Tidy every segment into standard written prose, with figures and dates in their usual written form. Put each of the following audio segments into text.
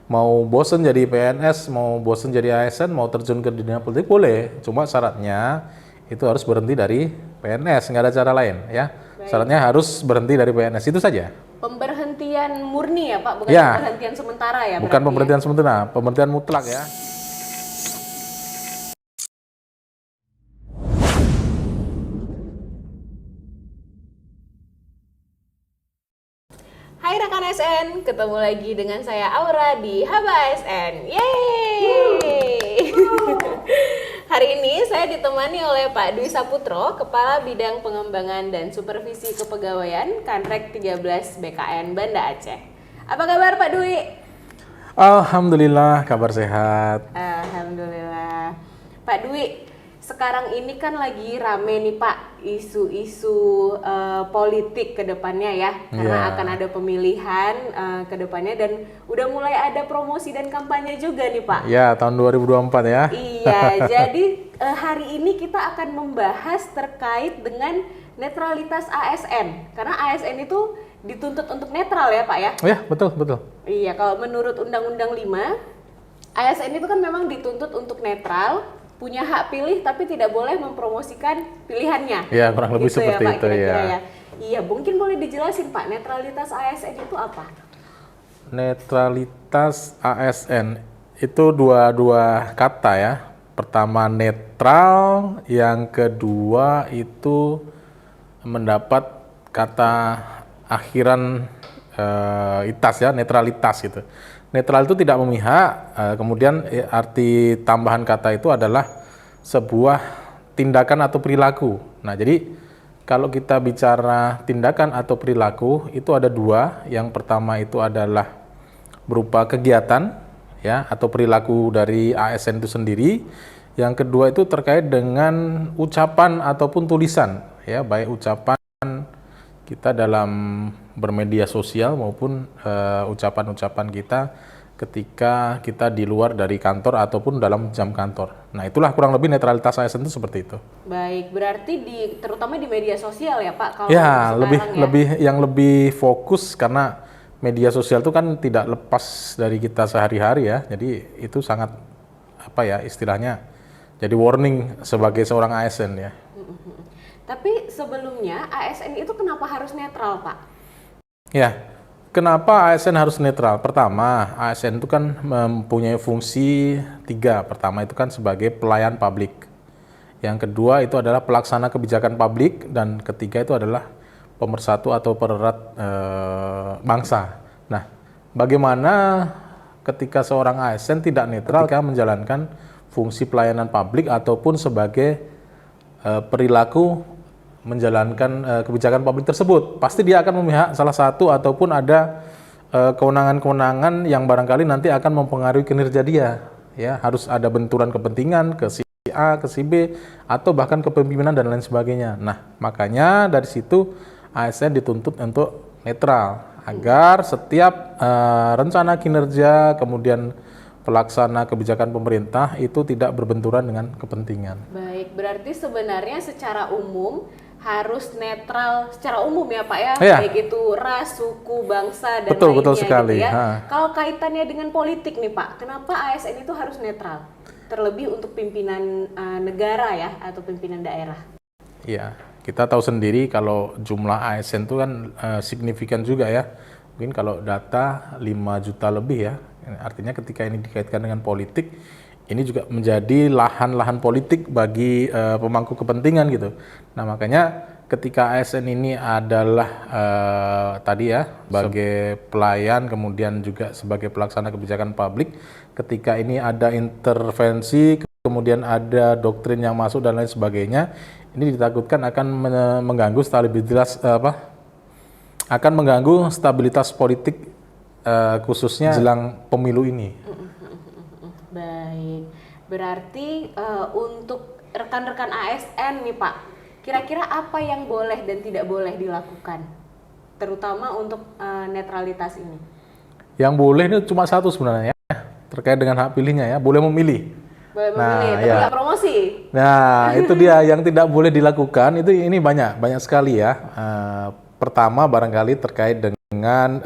mau bosen jadi PNS, mau bosen jadi ASN, mau terjun ke dunia politik boleh. Cuma syaratnya itu harus berhenti dari PNS, nggak ada cara lain ya. Baik. Syaratnya harus berhenti dari PNS itu saja. Pemberhentian murni ya Pak, bukan Ya. pemberhentian sementara ya? Bukan berarti pemberhentian sementara, pemberhentian mutlak ya. Hai rekan ASN, ketemu lagi dengan saya Aura di Haba ASN. Yeay! Hari ini saya ditemani oleh Pak Dwi Saputro, Kepala Bidang Pengembangan dan Supervisi Kepegawaian Kanrek 13 BKN Banda Aceh. Apa kabar Pak Dwi? Alhamdulillah, kabar sehat. Alhamdulillah. Pak Dwi, sekarang ini kan lagi rame nih Pak isu-isu politik ke depannya ya, karena akan ada pemilihan ke depannya dan udah mulai ada promosi dan kampanye juga nih Pak. Ya, tahun 2024 ya. Iya, jadi hari ini kita akan membahas terkait dengan netralitas ASN, karena ASN itu dituntut untuk netral ya Pak ya. Oh ya, betul. Iya, kalau menurut Undang-Undang 5, ASN itu kan memang dituntut untuk netral, punya hak pilih tapi tidak boleh mempromosikan pilihannya. Ya, kurang lebih Gitu seperti ya, Pak, itu kira-kira ya. Iya, mungkin boleh dijelasin Pak, netralitas ASN itu apa? Netralitas ASN itu dua kata ya. Pertama netral, yang kedua itu mendapat kata akhiran itas ya, netralitas gitu. Netral itu tidak memihak, kemudian arti tambahan kata itu adalah sebuah tindakan atau perilaku. Nah, jadi kalau kita bicara tindakan atau perilaku itu ada dua. Yang pertama itu adalah berupa kegiatan ya atau perilaku dari ASN itu sendiri. Yang kedua itu terkait dengan ucapan ataupun tulisan ya, baik ucapan kita dalam bermedia sosial maupun ucapan-ucapan kita ketika kita di luar dari kantor ataupun dalam jam kantor. Nah, itulah kurang lebih netralitas ASN itu seperti itu. Baik, berarti terutama di media sosial ya Pak, kalau Ya, sekarang lebih fokus karena media sosial itu kan tidak lepas dari kita sehari-hari ya. Jadi itu sangat istilahnya jadi warning sebagai seorang ASN ya. Tapi sebelumnya ASN itu kenapa harus netral Pak? Ya, kenapa ASN harus netral? Pertama, ASN itu kan mempunyai fungsi tiga. Pertama itu kan sebagai pelayan publik. Yang kedua itu adalah pelaksana kebijakan publik, dan ketiga itu adalah pemersatu atau pererat bangsa. Nah, bagaimana ketika seorang ASN tidak netral ketika menjalankan fungsi pelayanan publik ataupun sebagai perilaku menjalankan kebijakan publik tersebut? Pasti dia akan memihak salah satu ataupun ada kewenangan-kewenangan yang barangkali nanti akan mempengaruhi kinerja dia. Ya, harus ada benturan kepentingan ke si A, ke si B, atau bahkan kepemimpinan dan lain sebagainya. Nah, makanya dari situ ASN dituntut untuk netral agar setiap rencana kinerja kemudian pelaksana kebijakan pemerintah itu tidak berbenturan dengan kepentingan. Baik, berarti sebenarnya secara umum harus netral secara umum ya Pak ya, baik itu ras, suku, bangsa dan lainnya betul sekali. Gitu ya. Kalau kaitannya dengan politik nih Pak, kenapa ASN itu harus netral? Terlebih untuk pimpinan negara ya atau pimpinan daerah. Iya, kita tahu sendiri kalau jumlah ASN itu kan signifikan juga ya. Mungkin kalau data 5 juta lebih ya. Artinya ketika ini dikaitkan dengan politik, ini juga menjadi lahan-lahan politik bagi pemangku kepentingan gitu. Nah, makanya ketika ASN ini adalah tadi ya sebagai pelayan, kemudian juga sebagai pelaksana kebijakan publik, ketika ini ada intervensi, kemudian ada doktrin yang masuk dan lain sebagainya, ini ditakutkan akan mengganggu stabilitas politik khususnya jelang pemilu ini. Baik, berarti untuk rekan-rekan ASN nih Pak, kira-kira apa yang boleh dan tidak boleh dilakukan, terutama untuk netralitas ini? Yang boleh ini cuma satu sebenarnya ya, terkait dengan hak pilihnya ya, boleh memilih. Boleh memilih, tapi nggak promosi. Nah, itu dia yang tidak boleh dilakukan. Ini banyak sekali ya. Pertama barangkali terkait dengan dengan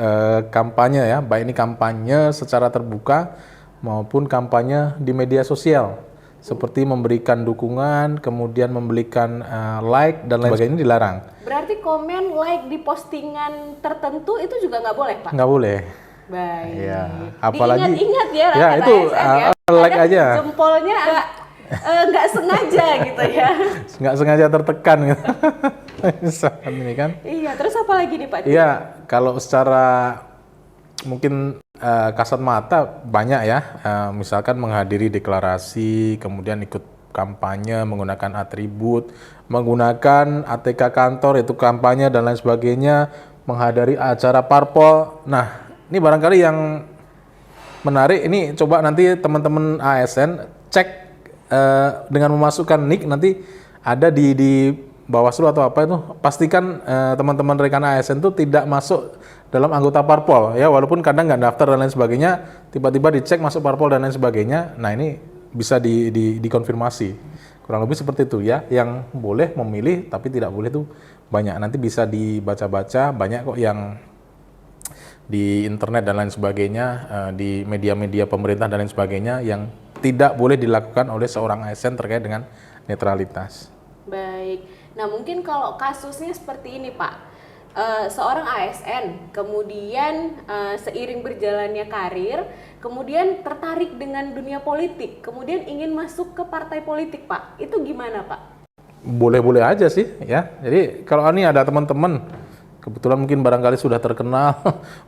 kampanye ya, baik ini kampanye secara terbuka maupun kampanye di media sosial, seperti memberikan dukungan, kemudian memberikan like dan lain sebagainya dilarang. Berarti komen like di postingan tertentu itu juga nggak boleh, Pak? Nggak boleh. Baik. Ya, apalagi diingat-ingat ya, ya itu ASN ya. like aja. Jempolnya nggak sengaja gitu ya. Nggak sengaja tertekan gitu. Misalkan ini kan. Iya, terus apa lagi nih Pak? Iya, kalau secara mungkin kasat mata banyak ya, misalkan menghadiri deklarasi, kemudian ikut kampanye menggunakan atribut, menggunakan ATK kantor itu kampanye dan lain sebagainya, menghadiri acara parpol. Nah, ini barangkali yang menarik, ini coba nanti teman-teman ASN cek dengan memasukkan nick, nanti ada di Bawaslu atau apa itu, pastikan teman-teman rekan ASN itu tidak masuk dalam anggota parpol ya, walaupun kadang nggak daftar dan lain sebagainya, tiba-tiba dicek masuk parpol dan lain sebagainya. Nah, ini bisa dikonfirmasi, kurang lebih seperti itu ya. Yang boleh memilih tapi tidak boleh itu banyak, nanti bisa dibaca-baca, banyak kok yang di internet dan lain sebagainya, di media-media pemerintah dan lain sebagainya yang tidak boleh dilakukan oleh seorang ASN terkait dengan netralitas. Baik, nah mungkin kalau kasusnya seperti ini Pak, seorang ASN kemudian seiring berjalannya karir, kemudian tertarik dengan dunia politik, kemudian ingin masuk ke partai politik Pak, itu gimana Pak? Boleh-boleh aja sih ya, jadi kalau ini ada teman-teman kebetulan mungkin barangkali sudah terkenal,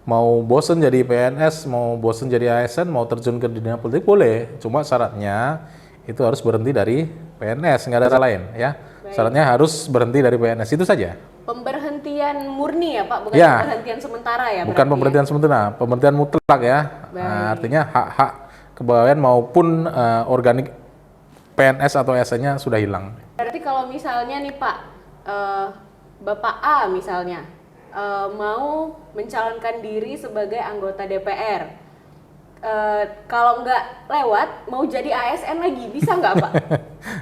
mau bosen jadi PNS, mau bosen jadi ASN, mau terjun ke dunia politik boleh. Cuma syaratnya itu harus berhenti dari PNS, nggak ada cara lain ya. Baik. Syaratnya harus berhenti dari PNS, itu saja. Pemberhentian murni ya Pak, bukan ya, pemberhentian sementara ya? Bukan pemberhentian sementara, pemberhentian mutlak ya. Nah, artinya hak-hak kepegawaian maupun organik PNS atau ASN-nya sudah hilang. Berarti kalau misalnya nih Pak, Bapak A misalnya, mau mencalonkan diri sebagai anggota DPR, kalau nggak lewat mau jadi ASN lagi, bisa nggak Pak?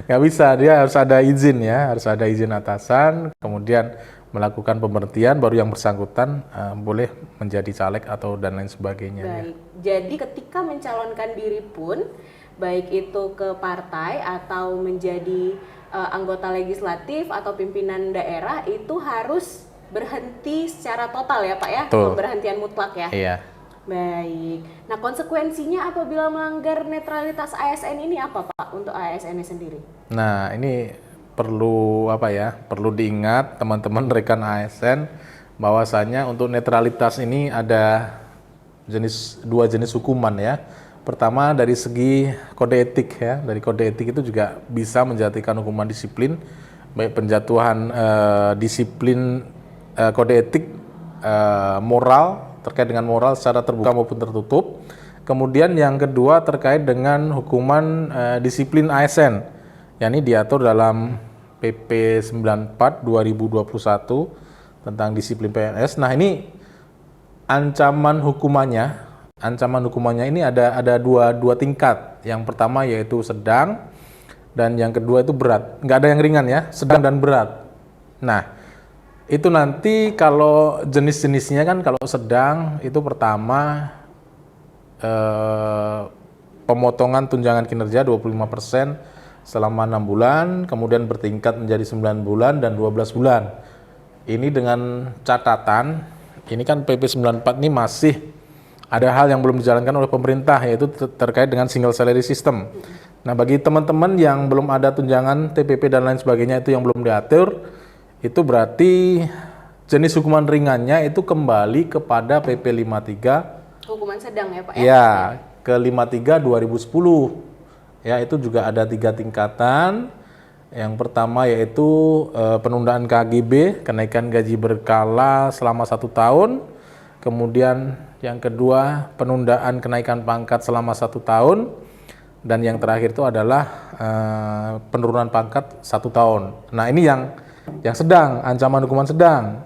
Nggak bisa, dia harus ada izin ya, harus ada izin atasan, kemudian melakukan pemberhentian, baru yang bersangkutan boleh menjadi caleg atau dan lain sebagainya. Baik, ya. Jadi ketika mencalonkan diri pun, baik itu ke partai atau menjadi anggota legislatif atau pimpinan daerah, itu harus berhenti secara total ya Pak ya, pemberhentian mutlak ya. Iya. Baik. Nah, konsekuensinya apabila melanggar netralitas ASN ini apa Pak untuk ASN sendiri? Nah, ini perlu apa ya? Perlu diingat teman-teman rekan ASN bahwasanya untuk netralitas ini ada dua jenis hukuman ya. Pertama dari segi kode etik ya. Dari kode etik itu juga bisa menjatuhkan hukuman disiplin, baik penjatuhan disiplin kode etik moral, terkait dengan moral secara terbuka maupun tertutup. Kemudian yang kedua terkait dengan hukuman disiplin ASN, yakni diatur dalam PP 94 2021 tentang disiplin PNS. Nah, ini ancaman hukumannya ini ada dua tingkat. Yang pertama yaitu sedang, dan yang kedua itu berat. Nggak ada yang ringan ya, sedang dan berat. Nah, itu nanti kalau jenis-jenisnya kan, kalau sedang itu pertama pemotongan tunjangan kinerja 25% selama 6 bulan, kemudian bertingkat menjadi 9 bulan dan 12 bulan. Ini dengan catatan, ini kan PP 94 ini masih ada hal yang belum dijalankan oleh pemerintah, yaitu terkait dengan single salary system. Nah, bagi teman-teman yang belum ada tunjangan TPP dan lain sebagainya itu yang belum diatur, itu berarti jenis hukuman ringannya itu kembali kepada PP 53. Hukuman sedang ya Pak ya? Ya, ke 53 2010. Ya, itu juga ada 3 tingkatan. Yang pertama yaitu penundaan KGB, kenaikan gaji berkala selama 1 tahun. Kemudian yang kedua penundaan kenaikan pangkat selama 1 tahun. Dan yang terakhir itu adalah penurunan pangkat 1 tahun. Nah, ini yang sedang, ancaman hukuman sedang.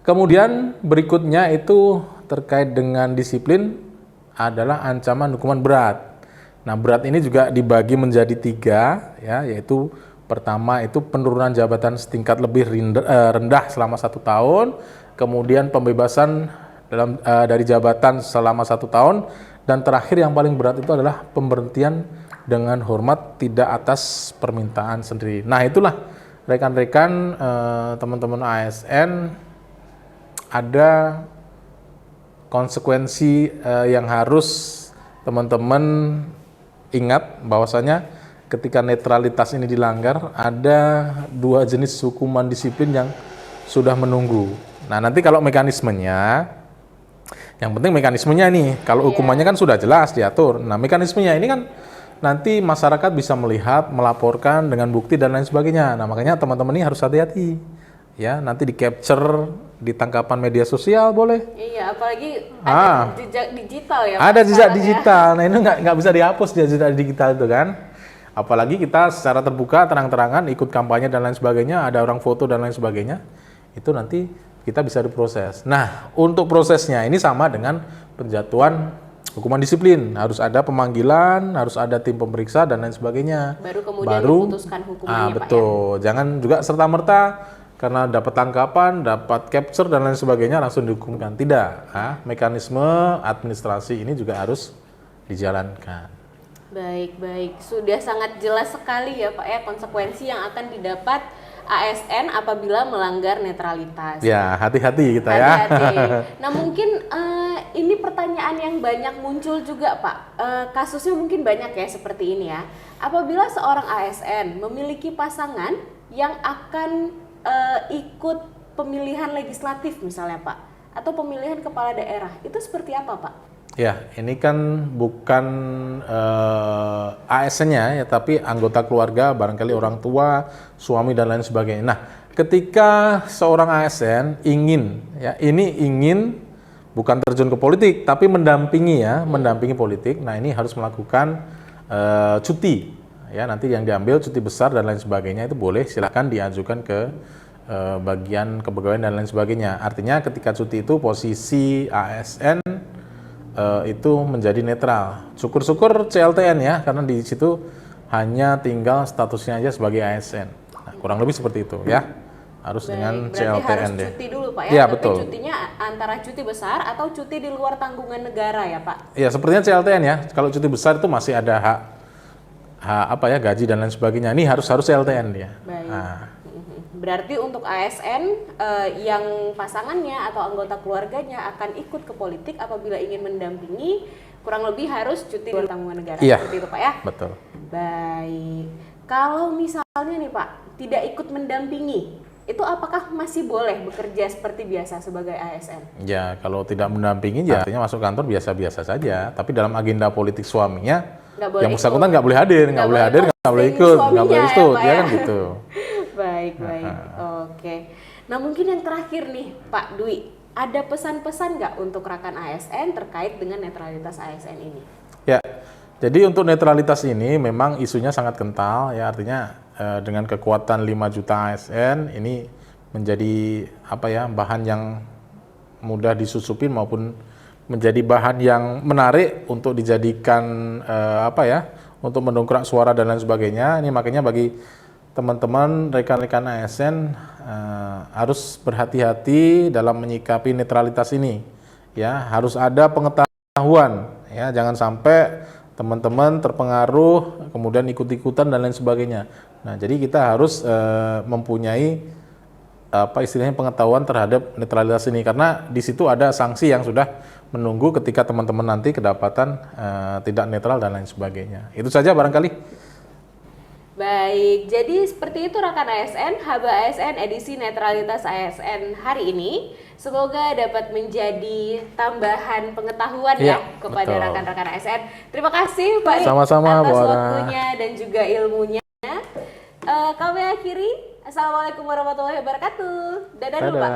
Kemudian berikutnya itu terkait dengan disiplin adalah ancaman hukuman berat. Nah, berat ini juga dibagi menjadi 3 ya, yaitu pertama itu penurunan jabatan setingkat lebih rendah selama 1 tahun, kemudian pembebasan dari jabatan selama 1 tahun, dan terakhir yang paling berat itu adalah pemberhentian dengan hormat tidak atas permintaan sendiri. Nah itulah rekan-rekan, teman-teman ASN, ada konsekuensi yang harus teman-teman ingat, bahwasanya ketika netralitas ini dilanggar, ada 2 jenis hukuman disiplin yang sudah menunggu. Nah nanti kalau mekanismenya, yang penting mekanismenya nih, kalau hukumannya kan sudah jelas diatur. Nah mekanismenya ini kan nanti masyarakat bisa melihat, melaporkan dengan bukti dan lain sebagainya. Nah makanya teman-teman ini harus hati-hati ya, nanti di capture di tangkapan media sosial boleh. Iya, apalagi ada jejak digital ya. Ada jejak digital, nah itu nggak bisa dihapus jejak digital itu kan. Apalagi kita secara terbuka, terang-terangan ikut kampanye dan lain sebagainya, ada orang foto dan lain sebagainya, itu nanti kita bisa diproses. Nah, untuk prosesnya ini sama dengan penjatuhan hukuman disiplin, harus ada pemanggilan, harus ada tim pemeriksa dan lain sebagainya. Baru kemudian diputuskan hukumannya, betul. Pak ya? Jangan juga serta-merta karena dapat tangkapan, dapat capture dan lain sebagainya langsung dihukumkan. Tidak, mekanisme administrasi ini juga harus dijalankan. Baik. Sudah sangat jelas sekali ya Pak ya, konsekuensi yang akan didapat ASN apabila melanggar netralitas. Ya, hati-hati kita hati-hati. Nah mungkin ini pertanyaan yang banyak muncul juga Pak. Kasusnya mungkin banyak ya seperti ini ya. Apabila seorang ASN memiliki pasangan yang akan ikut pemilihan legislatif misalnya Pak, atau pemilihan kepala daerah, itu seperti apa Pak? Ya, ini kan bukan ASN-nya ya, tapi anggota keluarga, barangkali orang tua, suami dan lain sebagainya. Nah, ketika seorang ASN ingin bukan terjun ke politik, tapi mendampingi politik. Nah, ini harus melakukan cuti. Ya, nanti yang diambil cuti besar dan lain sebagainya itu boleh, silakan diajukan ke bagian kepegawaian dan lain sebagainya. Artinya ketika cuti itu posisi ASN itu menjadi netral. Syukur-syukur CLTN ya, karena di situ hanya tinggal statusnya aja sebagai ASN. Nah, kurang lebih seperti itu ya. Harus dengan CLTN harus deh. Cuti dulu Pak ya. Iya, tapi betul. Cutinya antara cuti besar atau cuti di luar tanggungan negara ya Pak? Iya, sepertinya CLTN ya. Kalau cuti besar itu masih ada hak gaji dan lain sebagainya. Ini harus CLTN dia. Baik. Nah. Berarti untuk ASN yang pasangannya atau anggota keluarganya akan ikut ke politik apabila ingin mendampingi, kurang lebih harus cuti di tanggungan negara. Iya, seperti itu Pak ya? Betul. Baik. Kalau misalnya nih Pak, tidak ikut mendampingi, itu apakah masih boleh bekerja seperti biasa sebagai ASN? Ya, kalau tidak mendampingi ya artinya masuk kantor biasa-biasa saja. Tapi dalam agenda politik suaminya, yang bersangkutan nggak boleh hadir, nggak boleh ikut, nggak boleh ikut, ya kan gitu. Baik. Oke. Nah mungkin yang terakhir nih Pak Dwi, ada pesan-pesan nggak untuk rekan ASN terkait dengan netralitas ASN ini? Ya, jadi untuk netralitas ini memang isunya sangat kental ya, artinya dengan kekuatan 5 juta ASN ini menjadi bahan yang mudah disusupin maupun menjadi bahan yang menarik untuk dijadikan untuk mendongkrak suara dan lain sebagainya. Ini makanya bagi teman-teman rekan-rekan ASN harus berhati-hati dalam menyikapi netralitas ini. Ya, harus ada pengetahuan ya, jangan sampai teman-teman terpengaruh kemudian ikut-ikutan dan lain sebagainya. Nah, jadi kita harus mempunyai istilahnya pengetahuan terhadap netralitas ini, karena di situ ada sanksi yang sudah menunggu ketika teman-teman nanti kedapatan tidak netral dan lain sebagainya. Itu saja barangkali. Baik, jadi seperti itu rekan ASN, Haba ASN edisi netralitas ASN hari ini. Semoga dapat menjadi tambahan pengetahuan ya kepada rekan-rekan ASN. Terima kasih Pak sama-sama atas waktunya dan juga ilmunya. Kami akhiri. Assalamualaikum warahmatullahi wabarakatuh. Dadah dulu Pak.